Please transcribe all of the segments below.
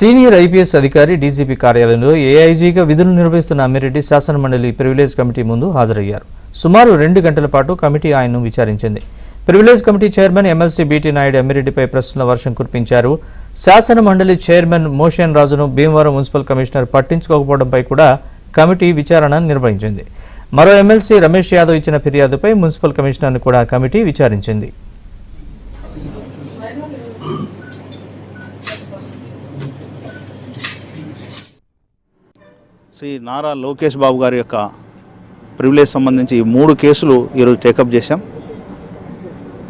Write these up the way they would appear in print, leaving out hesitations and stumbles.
Senior IPS అధికారి DGP కార్యాలయంలో ఏఐజీగా విధులు నిర్వహిస్తున్న అమ్మిరెడ్డి శాసనమండలి ప్రివిలేజ్ కమిటీ ముందు హాజరయ్యారు. సుమారు 2 గంటల పాటు కమిటీ ఆయన్ను విచారించింది. Privilege committee chairman MLC BT Naidu అమ్మిరెడ్డిపై ప్రశ్నల వర్షం కురిపించారు. శాసనమండలి చైర్మన్ మోషన్ రాజును భీమవరం మున్సిపల్ కమిషనర్ పట్టించుకోకపోవడంపై కూడా కమిటీ విచారణ నిర్వహించింది. మరో ఎమ్మెల్సీ రమేష్ యాదవ్ ఇచ్చిన ఫిర్యాదుపై మున్సిపల్ కమిషనర్ను కూడా కమిటీ విచారించింది. శ్రీ నారా లోకేష్ బాబు గారి యొక్క ప్రివిలేజ్ సంబంధించి 3 కేసులు ఈరోజు టేకప్ చేశాం.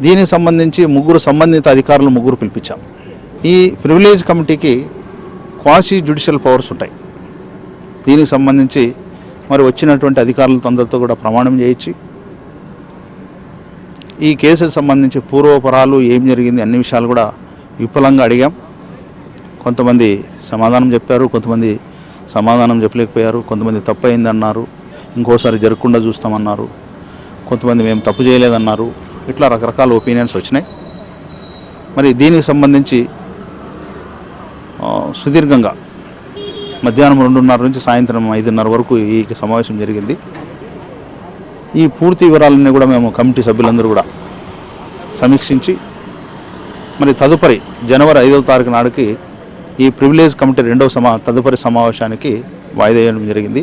దీనికి సంబంధించి సంబంధిత అధికారులు 3 పిలిపించాం. ఈ ప్రివిలేజ్ కమిటీకి క్వాసీ జ్యుడిషియల్ పవర్స్ ఉంటాయి. దీనికి సంబంధించి మరి వచ్చినటువంటి అధికారులతో అందరితో కూడా ప్రమాణం చేయించి ఈ కేసుకు సంబంధించి పూర్వపరాలు ఏం జరిగింది అన్ని విషయాలు కూడా విపులంగా అడిగాం. కొంతమంది సమాధానం చెప్పారు, కొంతమంది సమాధానం చెప్పలేకపోయారు, కొంతమంది తప్పు అయిందన్నారు, ఇంకోసారి జరగకుండా చూస్తామన్నారు, కొంతమంది మేము తప్పు చేయలేదన్నారు. ఇట్లా రకరకాల ఒపీనియన్స్ వచ్చినాయి. మరి దీనికి సంబంధించి సుదీర్ఘంగా మధ్యాహ్నం 2:30 నుంచి సాయంత్రం 5:30 వరకు ఈ సమావేశం జరిగింది. ఈ పూర్తి వివరాలన్నీ కూడా మేము కమిటీ సభ్యులందరూ కూడా సమీక్షించి మరి తదుపరి జనవరి 5వ తారీఖు నాడుకి ఈ ప్రివిలేజ్ కమిటీ తదుపరి సమావేశానికి వాయిదా వేయడం జరిగింది.